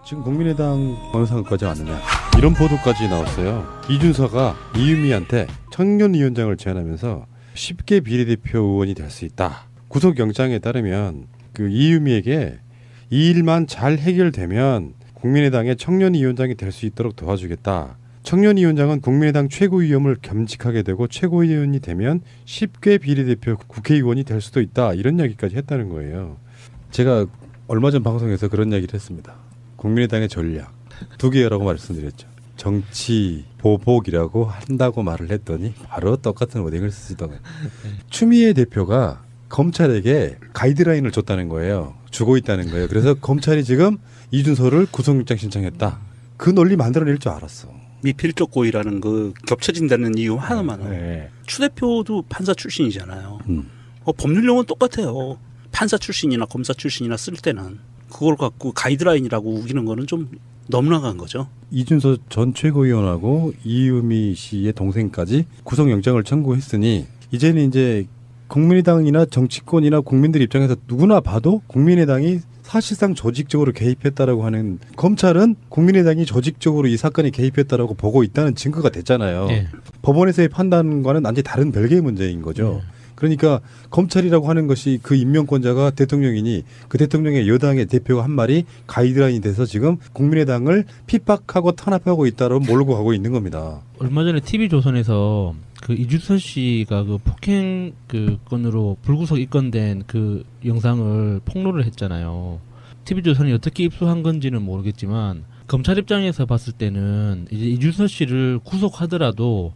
지금 국민의당 어느 상황까지 왔느냐 이런 보도까지 나왔어요. 이준서가 이유미한테 청년위원장을 제안하면서 쉽게 비례대표 의원이 될 수 있다. 구속영장에 따르면 그 이유미에게 이 일만 잘 해결되면 국민의당의 청년위원장이 될 수 있도록 도와주겠다. 청년위원장은 국민의당 최고위원을 겸직하게 되고 최고위원이 되면 쉽게 비례대표 국회의원이 될 수도 있다. 이런 이야기까지 했다는 거예요. 제가 얼마 전 방송에서 그런 이야기를 했습니다. 국민의당의 전략 두 개라고 말씀드렸죠. 정치 보복이라고 한다고 말을 했더니 바로 똑같은 워딩을 쓰시더군요. 추미애 대표가 검찰에게 가이드라인을 줬다는 거예요. 주고 있다는 거예요. 그래서 검찰이 지금 이준서를 구속영장 신청했다. 그 논리 만들어낼 줄 알았어. 미필적 고의라는 그 겹쳐진다는 이유 하나만은 네. 추 대표도 판사 출신이잖아요. 법률용은 똑같아요. 판사 출신이나 검사 출신이나 쓸 때는 그걸 갖고 가이드라인이라고 우기는 거는 좀 너무나간 거죠. 이준서 전 최고위원하고 이유미 씨의 동생까지 구속영장을 청구했으니 이제는 이제 국민의당이나 정치권이나 국민들 입장에서 누구나 봐도 국민의당이 사실상 조직적으로 개입했다라고 하는, 검찰은 국민의당이 조직적으로 이 사건에 개입했다라고 보고 있다는 증거가 됐잖아요. 네. 법원에서의 판단과는 완전히 다른 별개의 문제인 거죠. 그러니까 검찰이라고 하는 것이 그 임명권자가 대통령이니 그 대통령의 여당의 대표가 한 말이 가이드라인이 돼서 지금 국민의당을 핍박하고 탄압하고 있다고 몰고 가고 있는 겁니다. 얼마 전에 TV조선에서 그 이준서 씨가 그 폭행 그 건으로 불구속 입건된 그 영상을 폭로를 했잖아요. TV조선이 어떻게 입수한 건지는 모르겠지만 검찰 입장에서 봤을 때는 이제 이준서 씨를 구속하더라도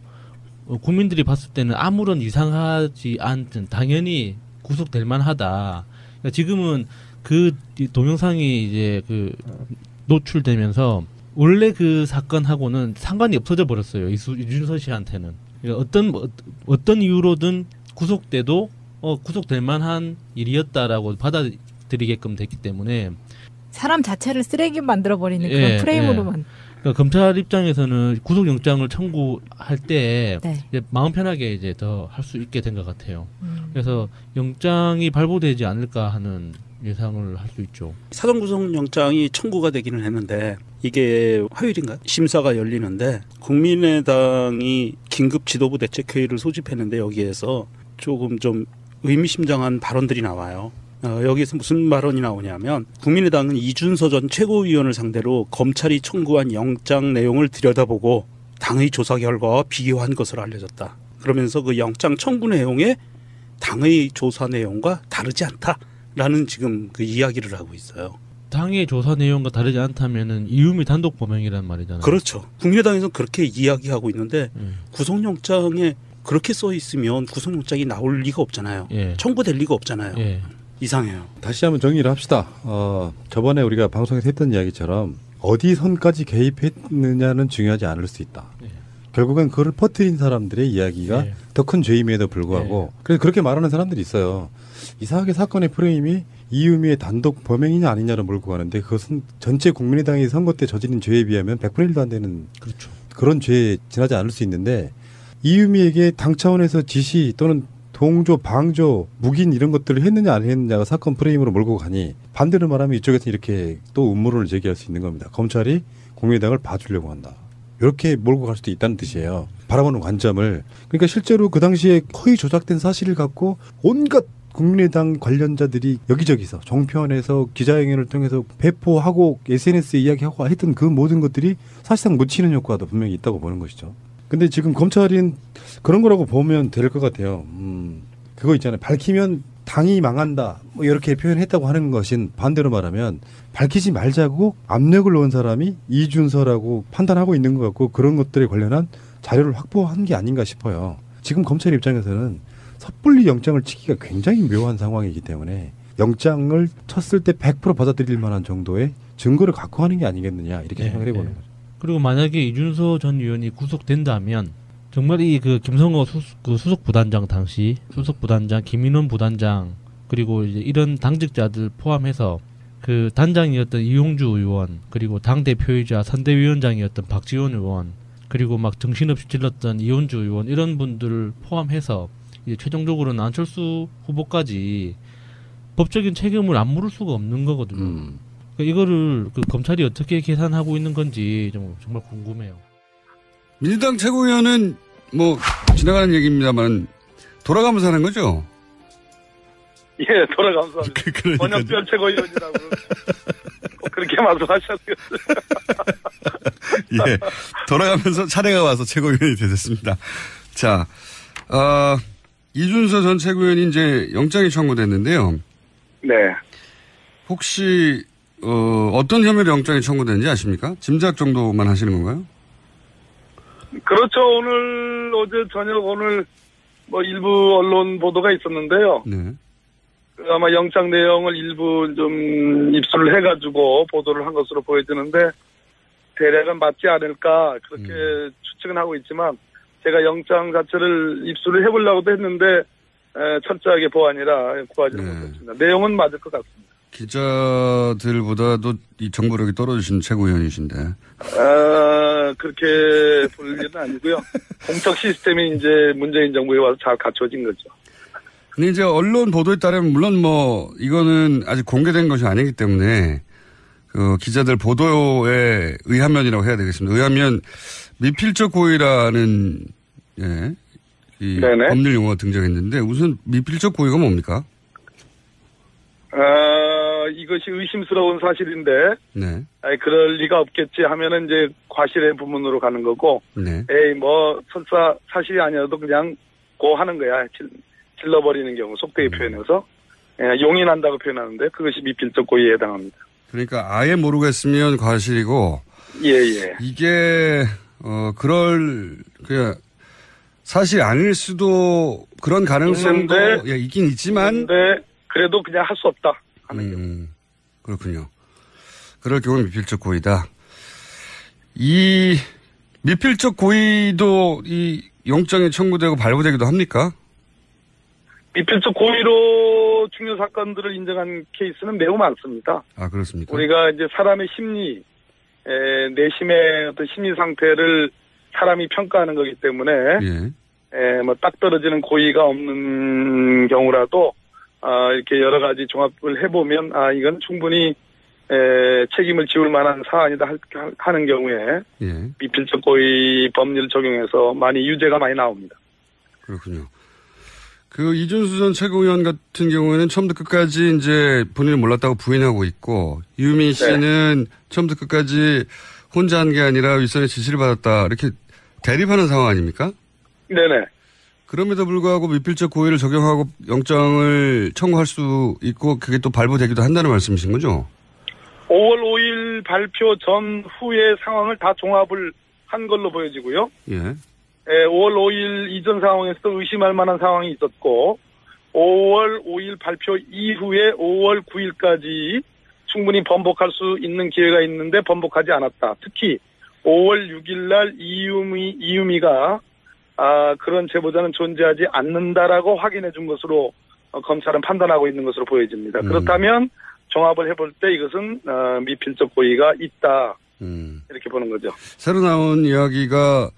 국민들이 봤을 때는 아무런 이상하지 않든 당연히 구속될 만하다. 그러니까 지금은 그 동영상이 이제 그 노출되면서 원래 그 사건하고는 상관이 없어져 버렸어요. 이준서 씨한테는. 그러니까 어떤 이유로든 구속돼도 구속될 만한 일이었다라고 받아들이게끔 됐기 때문에 사람 자체를 쓰레기 만들어 버리는 그런 프레임으로만. 그러니까 검찰 입장에서는 구속영장을 청구할 때 이제 마음 편하게 이제 더 할 수 있게 된 것 같아요. 그래서 영장이 발부되지 않을까 하는 예상을 할 수 있죠. 사전 구속영장이 청구가 되기는 했는데 이게 화요일인가 심사가 열리는데 국민의당이 긴급 지도부 대책회의를 소집했는데 여기에서 조금 좀 의미심장한 발언들이 나와요. 여기에서 무슨 발언이 나오냐면 국민의당은 이준서 전 최고위원을 상대로 검찰이 청구한 영장 내용을 들여다보고 당의 조사 결과와 비교한 것으로 알려졌다. 그러면서 그 영장 청구 내용에 당의 조사 내용과 다르지 않다라는 지금 그 이야기를 하고 있어요. 당의 조사 내용과 다르지 않다면은 이유미 단독 범행이란 말이잖아요. 그렇죠. 국민의당에서는 그렇게 이야기하고 있는데 구속영장에 그렇게 써 있으면 구속영장이 나올 리가 없잖아요. 청구될 리가 없잖아요. 이상해요. 다시 한번 정리를 합시다. 저번에 우리가 방송에서 했던 이야기처럼 어디 선까지 개입했느냐는 중요하지 않을 수 있다. 결국은 그걸 퍼뜨린 사람들의 이야기가 더 큰 죄임에도 불구하고 그래서 그렇게 말하는 사람들이 있어요. 이상하게 사건의 프레임이 이유미의 단독 범행이냐 아니냐를 몰고 가는데 그것은 전체 국민의당이 선거 때 저지른 죄에 비하면 100분의 1도 안 되는 그런 죄에 지나지 않을 수 있는데 이유미에게 당 차원에서 지시 또는 동조, 방조, 묵인 이런 것들을 했느냐 안 했느냐가 사건 프레임으로 몰고 가니 반대로 말하면 이쪽에서 이렇게 또 음모론을 제기할 수 있는 겁니다. 검찰이 국민의당을 봐주려고 한다. 이렇게 몰고 갈 수도 있다는 뜻이에요. 바라보는 관점을. 그러니까 실제로 그 당시에 거의 조작된 사실을 갖고 온갖 국민의당 관련자들이 여기저기서 종편에서 기자회견을 통해서 배포하고 SNS에 이야기하고 했던 그 모든 것들이 사실상 묻히는 효과도 분명히 있다고 보는 것이죠. 근데 지금 검찰인 그런 거라고 보면 될 것 같아요. 그거 있잖아요. 밝히면 당이 망한다. 뭐 이렇게 표현했다고 하는 것인 반대로 말하면 밝히지 말자고 압력을 넣은 사람이 이준서라고 판단하고 있는 것 같고 그런 것들에 관련한 자료를 확보한 게 아닌가 싶어요. 지금 검찰 입장에서는 섣불리 영장을 치기가 굉장히 묘한 상황이기 때문에 영장을 쳤을 때 100% 받아들일 만한 정도의 증거를 갖고 하는 게 아니겠느냐 이렇게 생각을 해보는 거죠. 그리고 만약에 이준서 전 의원이 구속된다면 정말 이 그 김성호 수석 부단장 당시 수석 부단장 김인원 부단장 그리고 이제 이런 당직자들 포함해서 그 단장이었던 이용주 의원 그리고 당 대표이자 선대위원장이었던 박지원 의원 그리고 막 정신없이 찔렀던 이원주 의원 이런 분들을 포함해서 이제 최종적으로는 안철수 후보까지 법적인 책임을 안 물을 수가 없는 거거든요. 이거를 그 검찰이 어떻게 계산하고 있는 건지 좀 정말 궁금해요. 민주당 최고위원은 뭐 지나가는 얘기입니다만 돌아가면서 하는 거죠? 예, 돌아가면서 번역별 최고위원이라고 꼭 그렇게 말씀하셨어요. 예, 돌아가면서 차례가 와서 최고위원이 되셨습니다. 자, 이준서 전 최고위원이 이제 영장이 청구됐는데요. 네. 혹시 어떤 혐의로 영장이 청구됐는지 아십니까? 짐작 정도만 하시는 건가요? 그렇죠. 어제 저녁 오늘 뭐 일부 언론 보도가 있었는데요. 네. 아마 영장 내용을 일부 좀 입수를 해가지고 보도를 한 것으로 보여지는데 대략은 맞지 않을까 그렇게 추측은 하고 있지만 제가 영장 자체를 입수를 해보려고도 했는데 철저하게 보안이라 구하지는 못했습니다. 내용은 맞을 것 같습니다. 기자들보다도 이 정보력이 떨어지신 최고위원이신데. 그렇게 볼 일은 아니고요. 공적 시스템이 이제 문재인 정부에 와서 잘 갖춰진 거죠. 근데 이제 언론 보도에 따르면 물론 뭐 이거는 아직 공개된 것이 아니기 때문에 그 기자들 보도에 의하면이라고 해야 되겠습니다. 의하면 미필적 고의라는 이 네네. 법률 용어가 등장했는데 우선 미필적 고의가 뭡니까? 이것이 의심스러운 사실인데, 네. 그럴 리가 없겠지 하면은 이제 과실의 부분으로 가는 거고, 네. 설사 사실이 아니어도 그냥 고 하는 거야. 질러버리는 경우, 속되게 표현해서. 용인한다고 표현하는데, 그것이 미필적 고의에 해당합니다. 그러니까 아예 모르고 했으면 과실이고, 예. 이게, 사실 아닐 수도 그런 가능성도 있긴 있지만, 근데 그래도 그냥 할 수 없다. 하는 경우. 그렇군요. 그럴 경우는 미필적 고의다. 이 미필적 고의도 이 영장에 청구되고 발부되기도 합니까? 미필적 고의로 중요 사건들을 인정한 케이스는 매우 많습니다. 아, 그렇습니까? 우리가 이제 사람의 심리, 내심의 어떤 심리 상태를 사람이 평가하는 거기 때문에, 뭐 딱 떨어지는 고의가 없는 경우라도 이렇게 여러 가지 종합을 해보면, 이건 충분히, 책임을 지울 만한 사안이다 하는 경우에, 미필적 고의 법률 적용해서 유죄가 많이 나옵니다. 그렇군요. 그 이준수 전 최고위원 같은 경우에는 처음부터 끝까지 이제 본인은 몰랐다고 부인하고 있고, 유미 씨는 처음부터 끝까지 혼자 한 게 아니라 윗선의 지시를 받았다, 이렇게 대립하는 상황 아닙니까? 네네. 그럼에도 불구하고 미필적 고의를 적용하고 영장을 청구할 수 있고 그게 또 발부되기도 한다는 말씀이신 거죠? 5월 5일 발표 전후의 상황을 다 종합을 한 걸로 보여지고요. 5월 5일 이전 상황에서도 의심할 만한 상황이 있었고 5월 5일 발표 이후에 5월 9일까지 충분히 번복할 수 있는 기회가 있는데 번복하지 않았다. 특히 5월 6일 날 이유미가 그런 제보자는 존재하지 않는다라고 확인해 준 것으로 검찰은 판단하고 있는 것으로 보여집니다. 그렇다면 종합을 해볼 때 이것은 미필적 고의가 있다. 이렇게 보는 거죠. 새로 나온 이야기가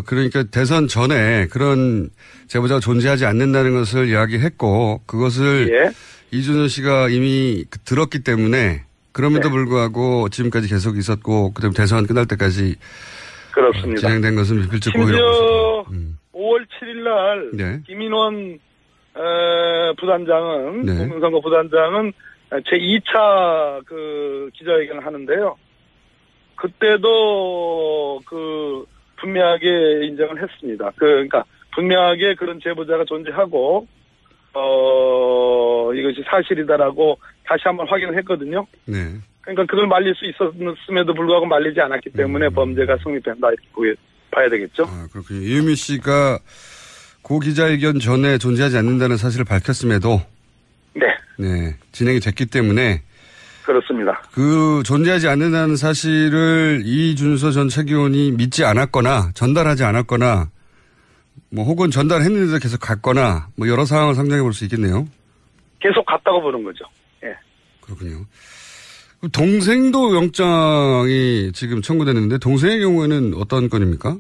그러니까 대선 전에 그런 제보자가 존재하지 않는다는 것을 이야기했고 그것을 이준서 씨가 이미 들었기 때문에 그럼에도 불구하고 지금까지 계속 있었고 그다음에 대선 끝날 때까지 그렇습니다. 진행된 것은 미필적 고의라고 심지어 5월 7일 날 김인원 부단장은 공명선거 부단장은 제2차 그 기자회견을 하는데요. 그때도 분명하게 인정을 했습니다. 그러니까 분명하게 그런 제보자가 존재하고 이것이 사실이다라고 다시 한번 확인을 했거든요. 그러니까 그걸 말릴 수 있었음에도 불구하고 말리지 않았기 때문에 범죄가 성립된다 이렇게 봐야 되겠죠. 그렇군요. 이유미 씨가 고 기자회견 전에 존재하지 않는다는 사실을 밝혔음에도 진행이 됐기 때문에 그렇습니다. 그 존재하지 않는다는 사실을 이준서 전 최고위원이 믿지 않았거나 전달하지 않았거나 뭐 혹은 전달했는데도 계속 갔거나 뭐 여러 상황을 상정해 볼 수 있겠네요. 계속 갔다고 보는 거죠. 그렇군요. 동생도 영장이 지금 청구됐는데 동생의 경우에는 어떤 건입니까?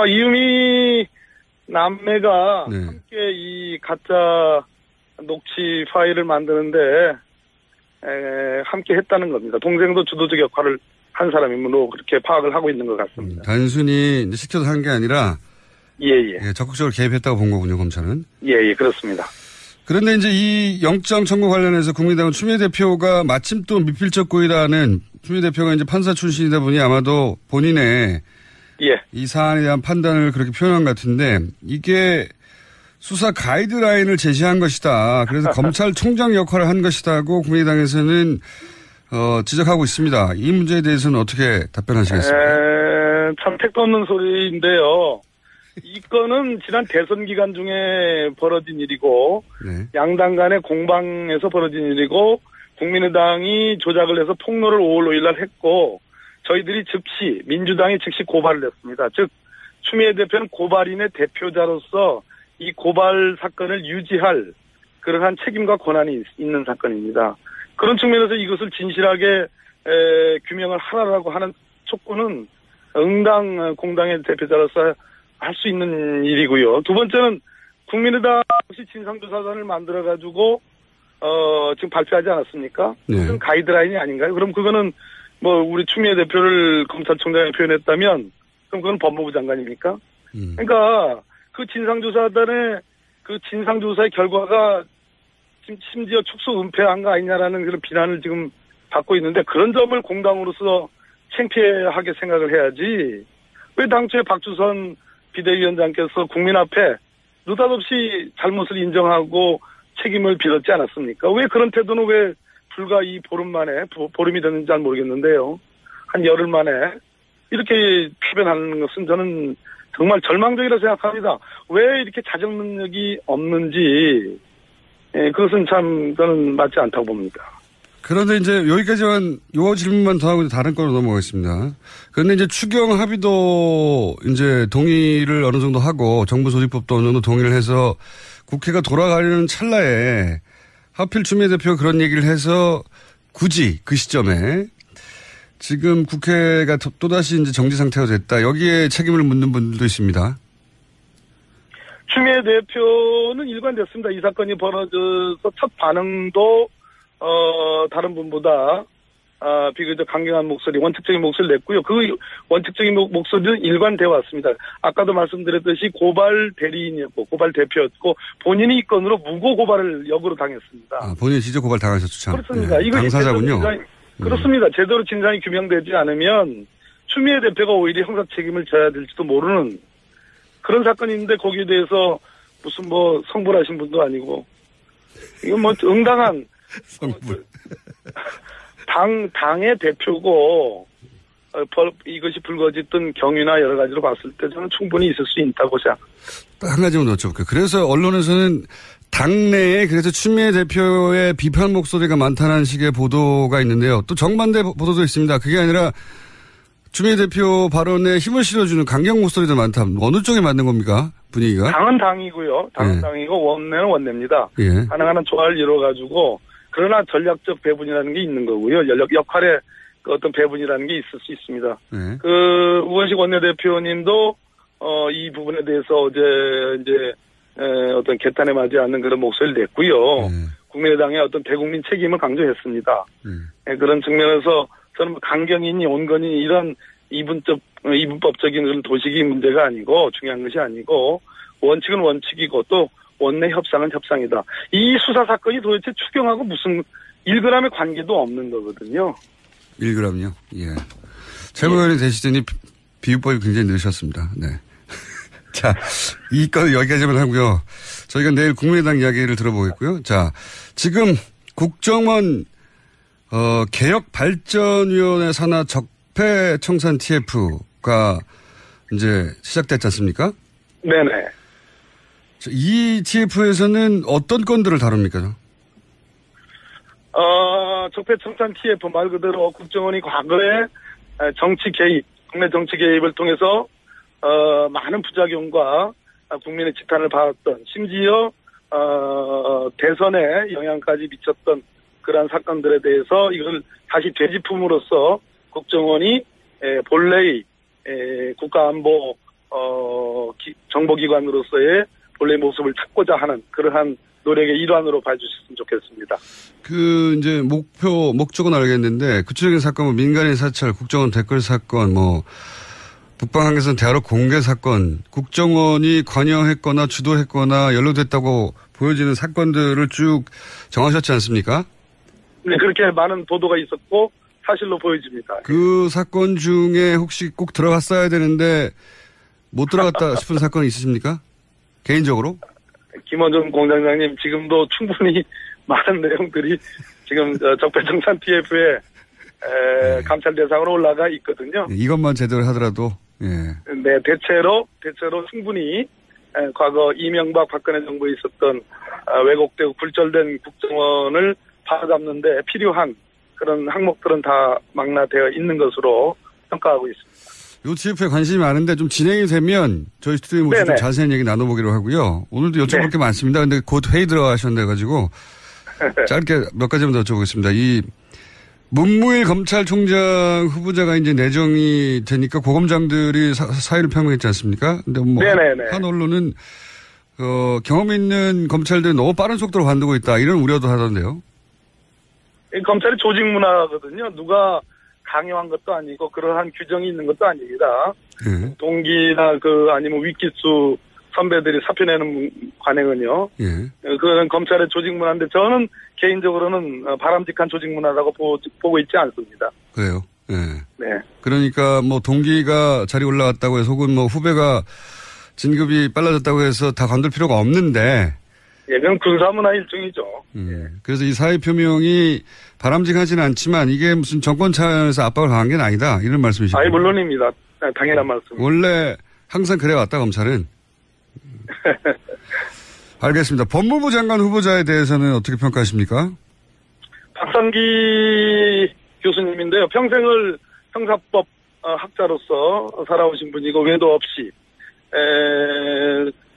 이유미 남매가 함께 이 가짜 녹취 파일을 만드는데 함께 했다는 겁니다. 동생도 주도적 역할을 한 사람이므로 그렇게 파악을 하고 있는 것 같습니다. 단순히 이제 시켜서 한 게 아니라 예, 적극적으로 개입했다고 본 거군요, 검찰은. 예, 그렇습니다. 그런데 이제 이 영장 청구 관련해서 국민의당은 추미애 대표가 마침 또 미필적 고의라는 추미애 대표가 이제 판사 출신이다 보니 아마도 본인의 이 사안에 대한 판단을 그렇게 표현한 것 같은데 이게 수사 가이드라인을 제시한 것이다. 그래서 검찰총장 역할을 한 것이다고 국민의당에서는 지적하고 있습니다. 이 문제에 대해서는 어떻게 답변하시겠습니까? 참 택도 없는 소리인데요. 이 건은 지난 대선 기간 중에 벌어진 일이고 양당 간의 공방에서 벌어진 일이고 국민의당이 조작을 해서 폭로를 5월 5일 날 했고 저희들이 즉시 민주당이 즉시 고발을 했습니다. 즉 추미애 대표는 고발인의 대표자로서 이 고발 사건을 유지할 그러한 책임과 권한이 있는 사건입니다. 그런 측면에서 이것을 진실하게 규명을 하라고 하는 촉구는 응당 공당의 대표자로서 할 수 있는 일이고요. 두 번째는 국민의당 혹시 진상조사단을 만들어가지고 지금 발표하지 않았습니까? 그건 가이드라인이 아닌가요? 그럼 그거는 뭐 우리 추미애 대표를 검찰총장에 표현했다면 그럼 그건 법무부 장관입니까? 그러니까 그 진상조사단의 그 진상조사의 결과가 심지어 축소 은폐한 거 아니냐라는 그런 비난을 지금 받고 있는데 그런 점을 공당으로서 창피하게 생각을 해야지 왜 당초에 박주선 비대위원장께서 국민 앞에 느닷없이 잘못을 인정하고 책임을 빌었지 않았습니까? 왜 그런 태도는 왜 불과 이 보름 만에 보름이 됐는지 잘 모르겠는데요. 한 열흘 만에 이렇게 표현하는 것은 저는 정말 절망적이라 생각합니다. 왜 이렇게 자정 능력이 없는지 그것은 참 저는 맞지 않다고 봅니다. 그런데 이제 여기까지만 요 질문만 더 하고 다른 거로 넘어가겠습니다. 그런데 이제 추경 합의도 이제 동의를 어느 정도 하고 정부 조직법도 어느 정도 동의를 해서 국회가 돌아가려는 찰나에 하필 추미애 대표가 그런 얘기를 해서 굳이 그 시점에 지금 국회가 또다시 이제 정지 상태가 됐다. 여기에 책임을 묻는 분들도 있습니다. 추미애 대표는 일관됐습니다. 이 사건이 벌어져서 첫 반응도 다른 분보다 비교적 강경한 목소리, 원칙적인 목소리를 냈고요. 그 원칙적인 목소리는 일관되어 왔습니다. 아까도 말씀드렸듯이 고발 대리인이었고 고발 대표였고 본인이 이 건으로 무고 고발을 역으로 당했습니다. 본인이 직접 고발 당하셨죠, 참. 그렇습니다. 네. 당사자군요. 그렇습니다. 제대로 진상이 규명되지 않으면 추미애 대표가 오히려 형사 책임을 져야 될지도 모르는 그런 사건인데 거기에 대해서 무슨 뭐 성불하신 분도 아니고 이건 뭐 응당한 성불. 당의 대표고 이것이 불거졌던 경위나 여러 가지로 봤을 때 저는 충분히 있을 수 있다고 생각합니다. 한 가지만 더 여쭤볼게요. 그래서 언론에서는 당내에 그래서 추미애 대표의 비판 목소리가 많다는 식의 보도가 있는데요. 또 정반대 보도도 있습니다. 그게 아니라 추미애 대표 발언에 힘을 실어주는 강경 목소리도 많다. 어느 쪽에 맞는 겁니까? 분위기가? 당은 당이고요. 당은 당이고 원내는 원내입니다. 가능한 한 조화를 이뤄가지고 그러나 전략적 배분이라는 게 있는 거고요. 역할의 그 어떤 배분이라는 게 있을 수 있습니다. 그 우원식 원내대표님도 이 부분에 대해서 어제 이제 어떤 개탄에 맞지 않는 그런 목소리를 냈고요. 국민의당의 어떤 대국민 책임을 강조했습니다. 그런 측면에서 저는 강경이니 온건이 이런 이분법적인 그런 도식이 문제가 아니고 중요한 것이 아니고 원칙은 원칙이고 또 원내 협상은 협상이다. 이 수사 사건이 도대체 추경하고 무슨 1g의 관계도 없는 거거든요. 1g요? 예. 최고위원이 되시더니 비유법이 굉장히 늘으셨습니다. 네. 자, 이 건은 여기까지만 하고요. 저희가 내일 국민의당 이야기를 들어보겠고요. 자, 지금 국정원 개혁발전위원회 산하 적폐청산 TF가 이제 시작됐지 않습니까? 네네. 이 TF에서는 어떤 건들을 다룹니까? 적폐청산 TF 말 그대로 국정원이 과거에 정치 개입, 국내 정치 개입을 통해서 많은 부작용과 국민의 지탄을 받았던 심지어 대선에 영향까지 미쳤던 그러한 사건들에 대해서 이걸 다시 되짚음으로써 국정원이 본래의 국가안보 정보기관으로서의 본래 모습을 찾고자 하는 그러한 노력의 일환으로 봐주셨으면 좋겠습니다. 이제 목적은 알겠는데, 구체적인 사건, 뭐 민간인 사찰, 국정원 댓글 사건, 뭐, 북방 한계선 대화록 공개 사건, 국정원이 관여했거나 주도했거나 연루됐다고 보여지는 사건들을 쭉 정하셨지 않습니까? 네, 그렇게 많은 보도가 있었고, 사실로 보여집니다. 그 사건 중에 혹시 꼭 들어갔어야 되는데, 못 들어갔다 싶은 사건이 있으십니까? 개인적으로? 김원준 공장장님, 지금도 충분히 많은 내용들이 지금 적폐청산 TF에 감찰 대상으로 올라가 있거든요. 네, 이것만 제대로 하더라도, 예. 네, 대체로 충분히 과거 이명박 박근혜 정부에 있었던 왜곡되고 굴절된 국정원을 바로잡는데 필요한 그런 항목들은 다 망라되어 있는 것으로 평가하고 있습니다. 요 TF에 관심이 많은데 좀 진행이 되면 저희 스튜디오에 모셔서 좀 자세한 얘기 나눠보기로 하고요. 오늘도 여쭤볼 게 많습니다. 근데 곧 회의 들어가셨는데가지고 짧게 몇 가지만 더 여쭤보겠습니다. 이 문무일 검찰총장 후보자가 이제 내정이 되니까 고검장들이 사의를 표명했지 않습니까? 근데 뭐 한 언론은 경험 있는 검찰들이 너무 빠른 속도로 관두고 있다 이런 우려도 하던데요. 검찰이 조직 문화거든요. 누가 강요한 것도 아니고 그러한 규정이 있는 것도 아닙니다. 예. 동기나 아니면 윗기수 선배들이 사표 내는 관행은요. 예. 그건 검찰의 조직 문화인데 저는 개인적으로는 바람직한 조직 문화라고 보고 있지 않습니다. 그래요. 예. 네. 그러니까 뭐 동기가 자리 올라갔다고 해서 혹은 뭐 후배가 진급이 빨라졌다고 해서 다 관둘 필요가 없는데. 예, 그건 군사문화 일종이죠. 예. 그래서 이 사의 표명이 바람직하지는 않지만 이게 무슨 정권 차원에서 압박을 가한 게 아니다. 이런 말씀이시죠? 아니, 물론입니다. 당연한 말씀. 원래 항상 그래왔다, 검찰은. 알겠습니다. 법무부 장관 후보자에 대해서는 어떻게 평가하십니까? 박상기 교수님인데요. 평생을 형사법 학자로서 살아오신 분이고 외도 없이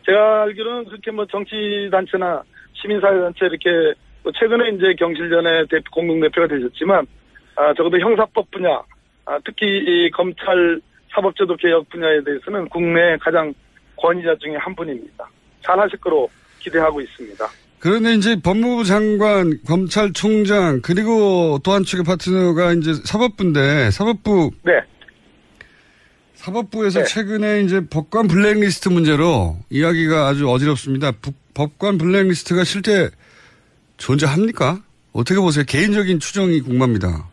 제가 알기로는 그렇게 뭐 정치단체나 시민사회단체 이렇게 최근에 이제 경실련의 공동대표가 되셨지만 적어도 형사법 분야 특히 이 검찰 사법제도 개혁 분야에 대해서는 국내 가장 권위자 중에 한 분입니다. 잘하실 거로 기대하고 있습니다. 그런데 이제 법무부 장관, 검찰총장 그리고 또 한 축의 파트너가 이제 사법부인데 사법부에서 최근에 이제 법관 블랙리스트 문제로 이야기가 아주 어지럽습니다. 법관 블랙리스트가 실제 존재합니까? 어떻게 보세요? 개인적인 추정이 궁금합니다.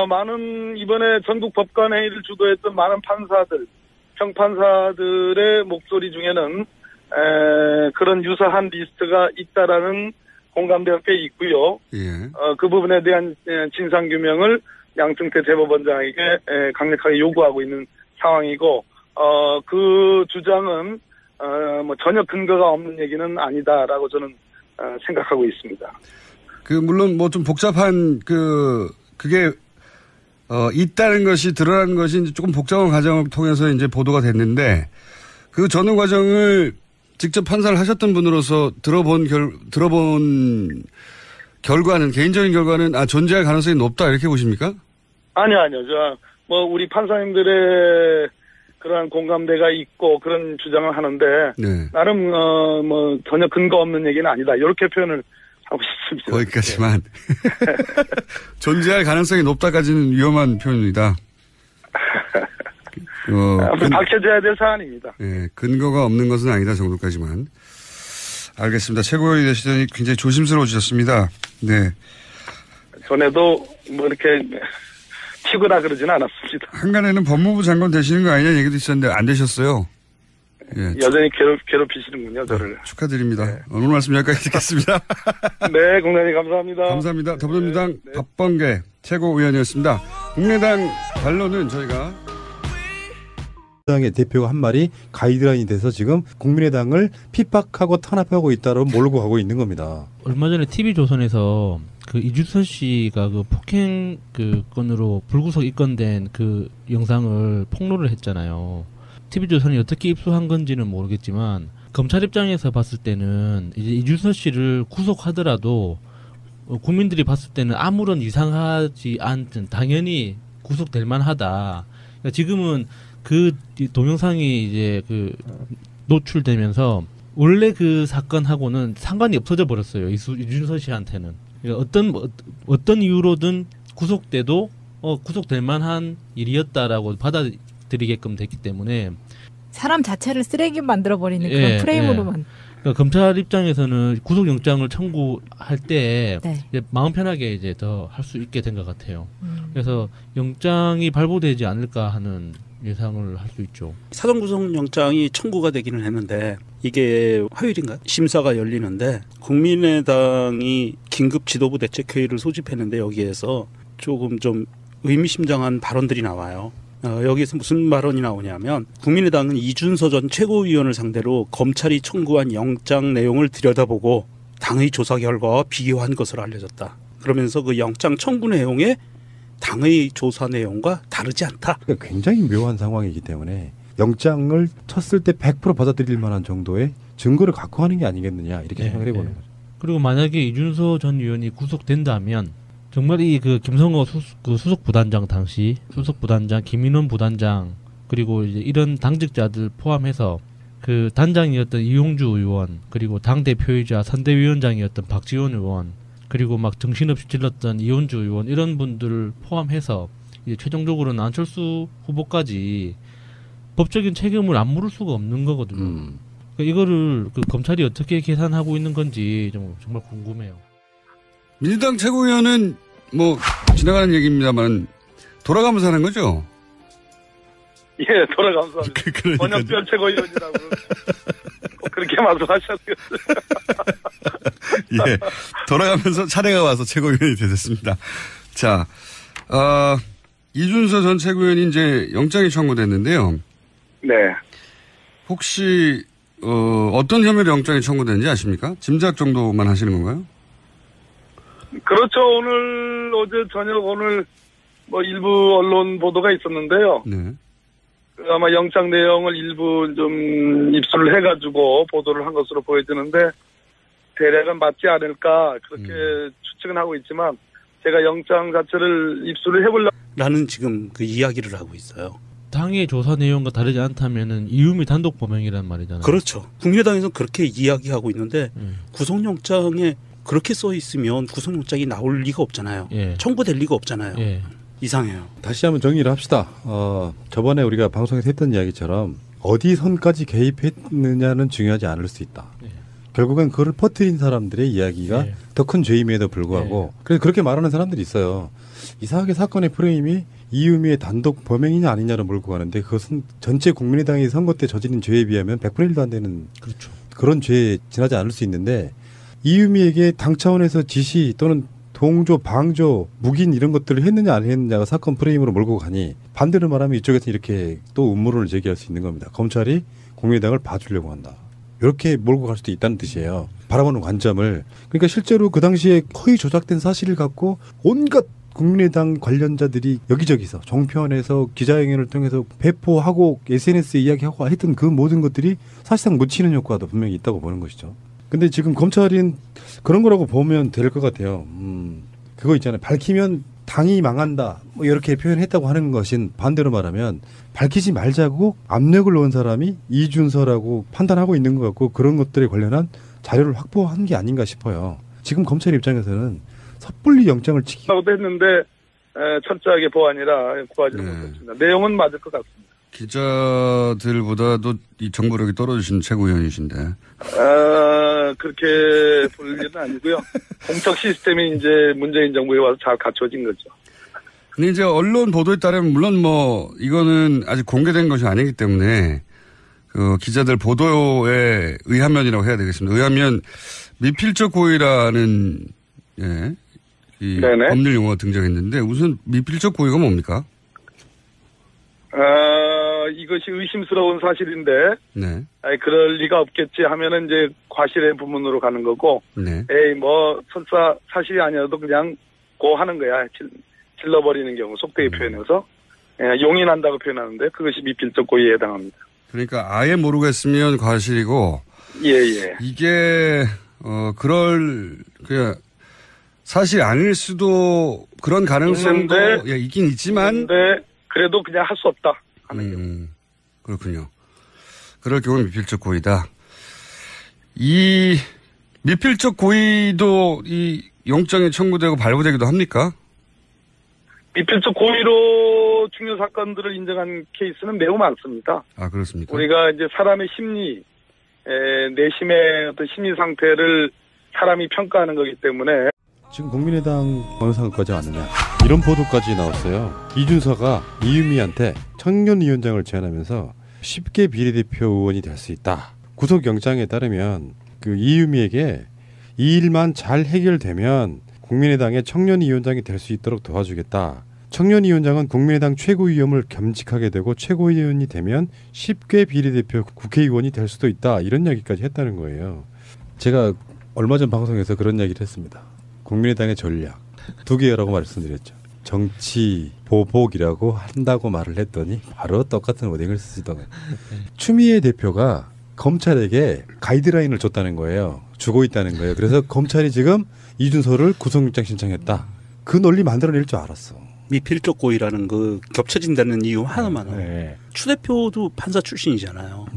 많은 이번에 전국 법관 회의를 주도했던 많은 판사들, 평판사들의 목소리 중에는 그런 유사한 리스트가 있다라는 공감대가 꽤 있고요. 예. 그 부분에 대한 진상규명을 양승태 대법원장에게 강력하게 요구하고 있는 상황이고, 그 주장은 뭐 전혀 근거가 없는 얘기는 아니다라고 저는 생각하고 있습니다. 물론 뭐 좀 복잡한 그게 있다는 것이 드러난 것이 이제 조금 복잡한 과정을 통해서 이제 보도가 됐는데 그 전후 과정을 직접 판사를 하셨던 분으로서 들어본 결과는 개인적인 결과는 존재할 가능성이 높다 이렇게 보십니까? 아니요. 우리 판사님들의 그러한 공감대가 있고 그런 주장을 하는데 나름 전혀 근거 없는 얘기는 아니다. 이렇게 표현을 하고 싶습니다. 거기까지만. 존재할 가능성이 높다까지는 위험한 표현입니다. 밝혀져야 될 사안입니다. 근거가 없는 것은 아니다 정도까지만. 알겠습니다. 최고위원 되시더니 굉장히 조심스러워지셨습니다. 네. 전에도 이렇게 튀거나 그러지는 않았습니다. 한간에는 법무부 장관 되시는 거 아니냐는 얘기도 있었는데 안 되셨어요. 여전히 괴롭히시는군요, 저를. 축하드립니다. 오늘 말씀 여기까지 듣겠습니다. 네, 공장님 감사합니다. 감사합니다. 더불어민주당 박범계 최고위원이었습니다. 국민의당 반론은 저희가 당의 대표가 한 말이 가이드라인이 돼서 지금 국민의당을 핍박하고 탄압하고 있다로 몰고 가고 있는 겁니다. 얼마 전에 TV조선에서 이주서 씨가 폭행 건으로 불구속 입건된 영상을 폭로를 했잖아요. TV조선이 어떻게 입수한 건지는 모르겠지만 검찰 입장에서 봤을 때는 이제 이주서 씨를 구속하더라도 국민들이 봤을 때는 아무런 이상하지 않든 당연히 구속될 만하다. 그러니까 지금은 그 동영상이 이제 노출되면서 원래 그 사건하고는 상관이 없어져 버렸어요. 이준서 씨한테는. 그러니까 어떤 이유로든 구속돼도 구속될 만한 일이었다라고 받아들이게끔 됐기 때문에 사람 자체를 쓰레기 만들어 버리는 그런 프레임으로만. 그러니까 검찰 입장에서는 구속영장을 청구할 때 네. 이제 마음 편하게 이제 더 할 수 있게 된 것 같아요. 그래서 영장이 발부되지 않을까 하는 예상을 할 수 있죠. 사전 구속영장이 청구가 되기는 했는데 이게 화요일인가 심사가 열리는데 국민의당이 긴급 지도부 대책회의를 소집했는데 여기에서 조금 좀 의미심장한 발언들이 나와요. 여기에서 무슨 발언이 나오냐면 국민의당은 이준서 전 최고위원을 상대로 검찰이 청구한 영장 내용을 들여다보고 당의 조사 결과와 비교한 것으로 알려졌다. 그러면서 그 영장 청구 내용에 당의 조사 내용과 다르지 않다. 그러니까 굉장히 묘한 상황이기 때문에 영장을 쳤을 때 100% 받아들일 만한 정도의 증거를 갖고 하는 게 아니겠느냐 이렇게 생각을 해보는 거죠. 그리고 만약에 이준서 전 의원이 구속된다면 정말 이 그 김성호 수석 부단장 당시 수석 부단장 김인원 부단장 그리고 이제 이런 당직자들 포함해서 그 단장이었던 이용주 의원 그리고 당 대표이자 선대위원장이었던 박지원 의원 그리고 막 정신없이 찔렀던 이혼주 의원 이런 분들을 포함해서 이제 최종적으로는 안철수 후보까지 법적인 책임을 안 물을 수가 없는 거거든요. 그러니까 이거를 그 검찰이 어떻게 계산하고 있는 건지 정말 궁금해요. 민주당 최고위원은 뭐 지나가는 얘기입니다만 돌아가면서 하는 거죠? 예, 돌아가면서 번역별 최고위원이라고 그렇게 말씀하셨어요. 예, 돌아가면서 차례가 와서 최고위원이 되셨습니다. 자, 이준서 전 최고위원이 이제 영장이 청구됐는데요. 네. 혹시 어떤 혐의로 영장이 청구됐는지 아십니까? 짐작 정도만 하시는 건가요? 그렇죠. 어제 저녁 오늘 뭐 일부 언론 보도가 있었는데요. 네. 아마 영장 내용을 일부 좀 입수를 해가지고 보도를 한 것으로 보여지는데 대략은 맞지 않을까 그렇게 추측은 하고 있지만 제가 영장 자체를 입수를 해보려고 라는 지금 그 이야기를 하고 있어요. 당의 조사 내용과 다르지 않다면은 이유미 단독 범행이란 말이잖아요. 그렇죠. 국민의당에서는 그렇게 이야기하고 있는데 구속영장에 그렇게 써 있으면 구속영장이 나올 리가 없잖아요. 청구될 리가 없잖아요. 이상해요. 다시 한번 정리를 합시다. 저번에 우리가 방송에서 했던 이야기처럼 어디 선까지 개입했느냐는 중요하지 않을 수 있다. 결국엔 그걸 퍼뜨린 사람들의 이야기가 더 큰 죄임에도 불구하고 그래서 그렇게 말하는 사람들이 있어요. 이상하게 사건의 프레임이 이유미의 단독 범행이냐 아니냐로 몰고 가는데 그것은 전체 국민의당이 선거 때 저지른 죄에 비하면 100분의 1도 안 되는 그런 죄에 지나지 않을 수 있는데 이유미에게 당 차원에서 지시 또는 동조, 방조, 묵인 이런 것들을 했느냐 안 했느냐가 사건 프레임으로 몰고 가니 반대로 말하면 이쪽에서 이렇게 또 음모론을 제기할 수 있는 겁니다. 검찰이 국민의당을 봐주려고 한다. 이렇게 몰고 갈 수도 있다는 뜻이에요. 바라보는 관점을. 그러니까 실제로 그 당시에 거의 조작된 사실을 갖고 온갖 국민의당 관련자들이 여기저기서 정표원에서 기자회견을 통해서 배포하고 SNS에 이야기하고 했던 그 모든 것들이 사실상 묻히는 효과도 분명히 있다고 보는 것이죠. 근데 지금 검찰은 그런 거라고 보면 될 것 같아요. 그거 있잖아요. 밝히면 당이 망한다. 뭐 이렇게 표현했다고 하는 것인 반대로 말하면 밝히지 말자고 압력을 넣은 사람이 이준서라고 판단하고 있는 것 같고 그런 것들에 관련한 자료를 확보한 게 아닌가 싶어요. 지금 검찰 입장에서는 섣불리 영장을 치기라고도 했는데 철저하게 보안이라 구하지는 못했습니다. 내용은 맞을 것 같습니다. 기자들보다도 이 정보력이 떨어지신 최고위원이신데. 그렇게 볼 일은 아니고요. 공적 시스템이 이제 문재인 정부에 와서 잘 갖춰진 거죠. 근데 이제 언론 보도에 따르면 물론 뭐 이거는 아직 공개된 것이 아니기 때문에 그 기자들 보도에 의하면이라고 해야 되겠습니다. 의하면 미필적 고의라는 이 법률 용어가 등장했는데 우선 미필적 고의가 뭡니까? 이것이 의심스러운 사실인데, 네. 그럴 리가 없겠지 하면은 이제 과실의 부분으로 가는 거고, 네. 설사 사실이 아니어도 그냥 하는 거야. 질러버리는 경우, 속되게 표현해서. 용인한다고 표현하는데, 그것이 미필적 고의에 해당합니다. 그러니까 아예 모르겠으면 과실이고, 예. 이게, 그냥, 사실 아닐 수도 그런 가능성도 있긴 있지만, 그래도 그냥 할 수 없다 하는 경우. 그렇군요. 그럴 경우는 미필적 고의다. 이 미필적 고의도 이 영장에 청구되고 발부되기도 합니까? 미필적 고의로 중요 사건들을 인정한 케이스는 매우 많습니다. 아, 그렇습니까? 우리가 이제 사람의 심리, 내심의 어떤 심리 상태를 사람이 평가하는 거기 때문에. 지금 국민의당 어느 상황까지 왔느냐 이런 보도까지 나왔어요. 이준서가 이유미한테 청년위원장을 제안하면서 쉽게 비례대표 의원이 될 수 있다. 구속영장에 따르면 그 이유미에게 이 일만 잘 해결되면 국민의당의 청년위원장이 될 수 있도록 도와주겠다. 청년위원장은 국민의당 최고위원을 겸직하게 되고 최고위원이 되면 쉽게 비례대표 국회의원이 될 수도 있다. 이런 이야기까지 했다는 거예요. 제가 얼마 전 방송에서 그런 이야기를 했습니다. 국민의당의 전략 두 개라고 말씀드렸죠. 정치 보복이라고 한다고 말을 했더니 바로 똑같은 워딩을 쓰시더군요. 추미애 대표가 검찰에게 가이드라인을 줬다는 거예요. 주고 있다는 거예요. 그래서 검찰이 지금 이준서를 구속영장 신청했다. 그 논리 만들어낼 줄 알았어. 미필적 고의라는 그 겹쳐진다는 이유 하나만은 네. 추 대표도 판사 출신이잖아요.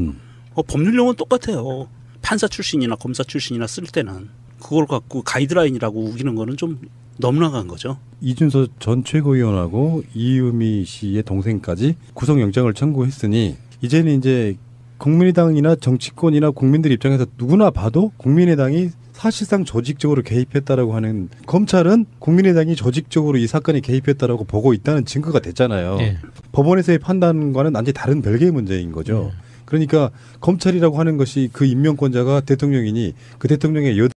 법률용은 똑같아요. 판사 출신이나 검사 출신이나 쓸 때는 그걸 갖고 가이드라인이라고 우기는 거는 좀 너무나간 거죠. 이준서 전 최고위원하고 이유미 씨의 동생까지 구속영장을 청구했으니 이제는 이제 국민의당이나 정치권이나 국민들 입장에서 누구나 봐도 국민의당이 사실상 조직적으로 개입했다라고 하는, 검찰은 국민의당이 조직적으로 이 사건에 개입했다라고 보고 있다는 증거가 됐잖아요. 예. 법원에서의 판단과는 완전히 다른 별개의 문제인 거죠. 그러니까 검찰이라고 하는 것이 그 임명권자가 대통령이니 그 대통령의